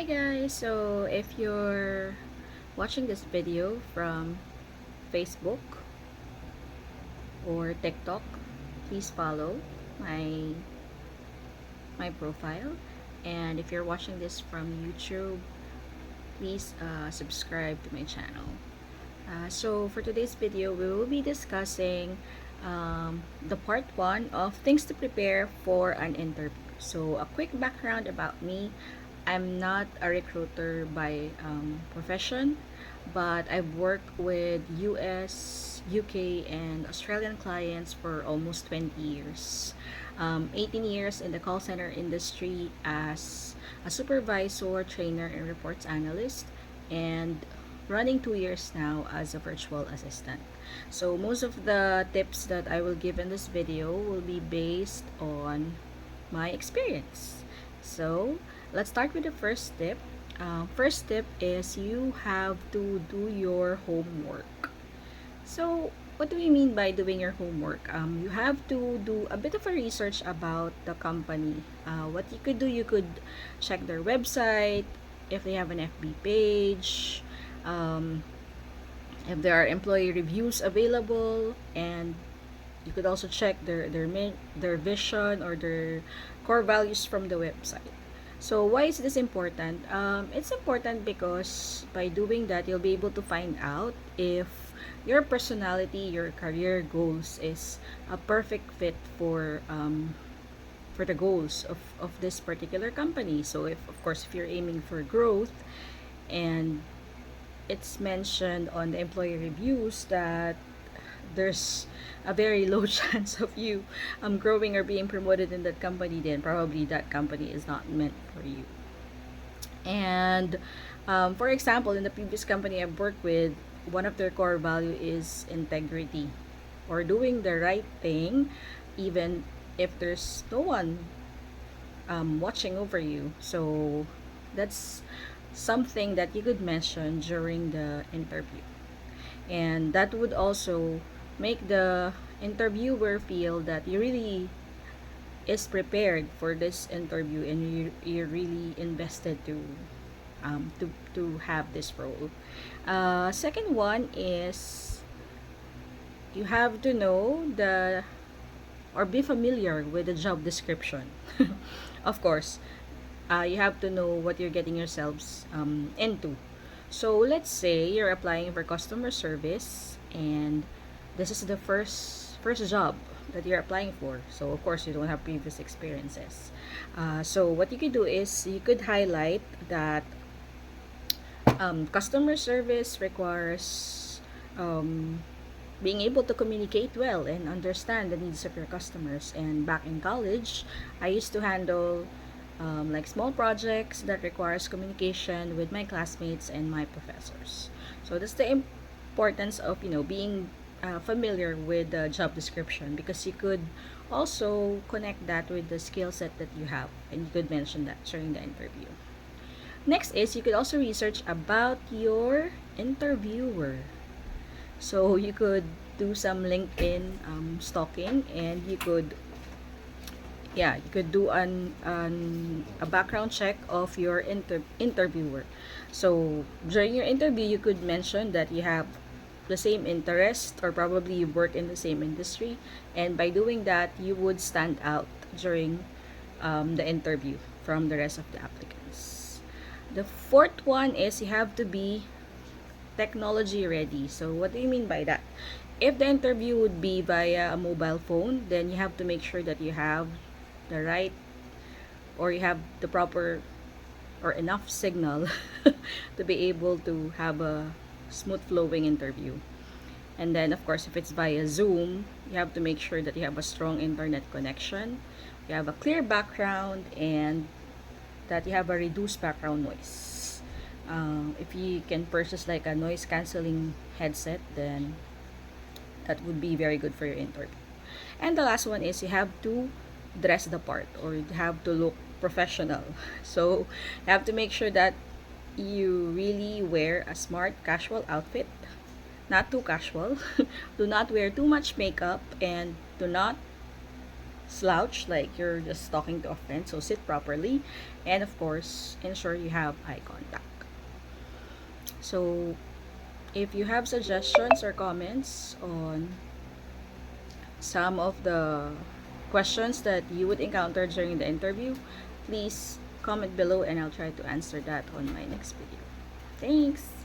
Hi guys, so if you're watching this video from Facebook or TikTok, please follow my profile, and if you're watching this from YouTube, please subscribe to my channel. So for today's video, we will be discussing the part 1 of things to prepare for an interview. So a quick background about me. I'm not a recruiter by profession, but I've worked with US, UK, and Australian clients for almost 20 years. 18 years in the call center industry as a supervisor, trainer, and reports analyst, and running 2 years now as a virtual assistant. So most of the tips that I will give in this video will be based on my experience. So let's start with the first tip. First tip is you have to do your homework. So what do we mean by doing your homework? You have to do a bit of a research about the company. What you could do, you could check their website, if they have an FB page, um, if there are employee reviews available, and you could also check their vision or their core values from the website. So why is this important? It's important because by doing that, you'll be able to find out if your personality, your career goals is a perfect fit for the goals of this particular company. So if of course if you're aiming for growth, and it's mentioned on the employee reviews that there's a very low chance of you growing or being promoted in that company, then probably that company is not meant for you. And for example, in the previous company I've worked with, one of their core value is integrity, or doing the right thing even if there's no one watching over you. So that's something that you could mention during the interview, and that would also make the interviewer feel that you really is prepared for this interview, and you're really invested to have this role. Second one is you have to know the or be familiar with the job description. Of course, you have to know what you're getting yourselves into. So let's say you're applying for customer service, and this is the first job that you're applying for. So of course you don't have previous experiences. So what you could do is you could highlight that customer service requires being able to communicate well and understand the needs of your customers. And back in college, I used to handle like small projects that requires communication with my classmates and my professors. So that's the importance of being familiar with the job description, because you could also connect that with the skill set that you have, and you could mention that during the interview. Next is you could also research about your interviewer. So you could do some LinkedIn stalking, and you could do a background check of your interviewer. So during your interview, you could mention that you have the same interest, or probably you work in the same industry, and by doing that, you would stand out during the interview from the rest of the applicants. The fourth one is you have to be technology ready. So what do you mean by that? If the interview would be via a mobile phone, then you have to make sure that you have the right, or you have the proper or enough signal to be able to have a smooth flowing interview. And then of course, if it's via Zoom, you have to make sure that you have a strong internet connection, you have a clear background, and that you have a reduced background noise. If you can purchase like a noise cancelling headset, then that would be very good for your interview. And the last one is you have to dress the part, or you have to look professional. So you have to make sure that you really wear a smart casual outfit, not too casual. Do not wear too much makeup, and do not slouch like you're just talking to a friend. So sit properly, and of course, ensure you have eye contact. So if you have suggestions or comments on some of the questions that you would encounter during the interview, please comment below and I'll try to answer that on my next video. Thanks!